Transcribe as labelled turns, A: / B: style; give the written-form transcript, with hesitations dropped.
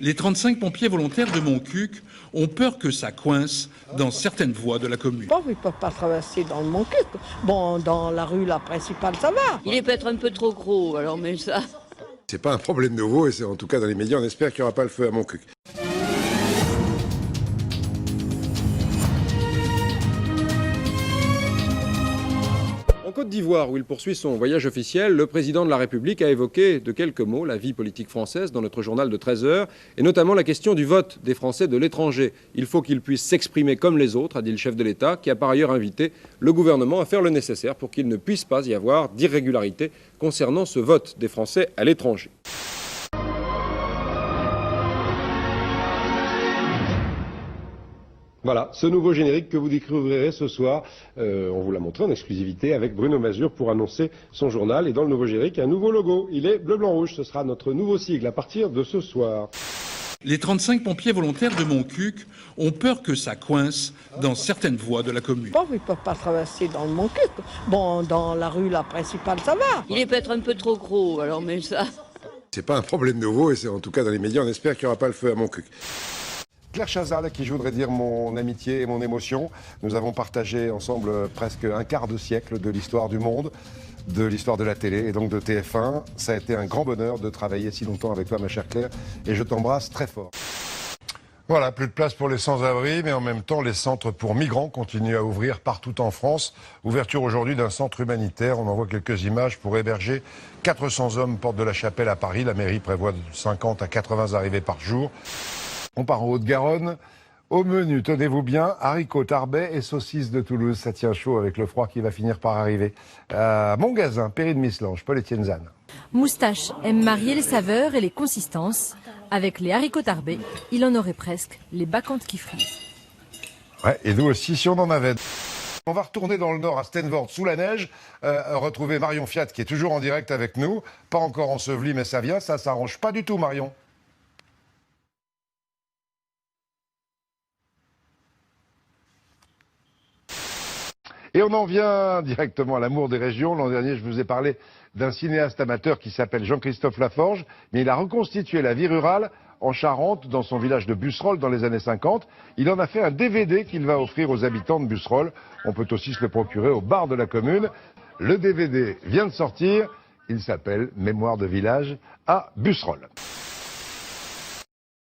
A: Les 35 pompiers volontaires de Montcuq ont peur que ça coince dans certaines voies de la commune.
B: Ils ne peuvent pas traverser dans le Montcuq. Bon, dans la rue la principale, ça va.
C: Il est peut-être un peu trop gros, alors mais ça...
D: C'est pas un problème nouveau et c'est en tout cas dans les médias, on espère qu'il n'y aura pas le feu à Montcuq.
E: En Côte d'Ivoire, où il poursuit son voyage officiel, le président de la République a évoqué de quelques mots la vie politique française dans notre journal de 13h, et notamment la question du vote des Français de l'étranger. Il faut qu'ils puissent s'exprimer comme les autres, a dit le chef de l'État, qui a par ailleurs invité le gouvernement à faire le nécessaire pour qu'il ne puisse pas y avoir d'irrégularité concernant ce vote des Français à l'étranger. Voilà, ce nouveau générique que vous découvrirez ce soir, on vous l'a montré en exclusivité avec Bruno Mazur pour annoncer son journal. Et dans le nouveau générique, un nouveau logo. Il est bleu-blanc-rouge. Ce sera notre nouveau sigle à partir de ce soir.
A: Les 35 pompiers volontaires de Montcuq ont peur que ça coince dans certaines voies de la commune.
B: Ils ne peuvent pas traverser dans le Montcuq. Bon, dans la rue la principale, ça va.
C: Il est peut-être un peu trop gros, alors mais ça...
D: C'est pas un problème nouveau et c'est en tout cas dans les médias, on espère qu'il n'y aura pas le feu à Montcuq. Claire Chazal, à qui je voudrais dire mon amitié et mon émotion. Nous avons partagé ensemble presque un quart de siècle de l'histoire du monde, de l'histoire de la télé et donc de TF1. Ça a été un grand bonheur de travailler si longtemps avec toi, ma chère Claire, et je t'embrasse très fort.
F: Voilà, plus de place pour les sans-abri, mais en même temps, les centres pour migrants continuent à ouvrir partout en France. Ouverture aujourd'hui d'un centre humanitaire. On en voit quelques images pour héberger 400 hommes porte de la Chapelle à Paris. La mairie prévoit de 50 à 80 arrivées par jour. On part en Haute-Garonne. Au menu, tenez-vous bien, haricots tarbais et saucisses de Toulouse. Ça tient chaud avec le froid qui va finir par arriver. Montgazin, Péri de Mislange, Paul-Étienne Zahn.
G: Moustache aime marier les saveurs et les consistances. Avec les haricots tarbais, il en aurait presque les bacchantes qui frisent.
F: Ouais, et nous aussi, si on en avait. On va retourner dans le nord, à Stenvoorde, sous la neige, retrouver Marion Fiat, qui est toujours en direct avec nous. Pas encore enseveli, mais ça vient. Ça s'arrange pas du tout, Marion. Et on en vient directement à l'amour des régions. L'an dernier, je vous ai parlé d'un cinéaste amateur qui s'appelle Jean-Christophe Laforge, mais il a reconstitué la vie rurale en Charente, dans son village de Busserolles dans les années 50. Il en a fait un DVD qu'il va offrir aux habitants de Busserolles. On peut aussi se le procurer au bar de la commune. Le DVD vient de sortir. Il s'appelle Mémoire de village à Busserolles.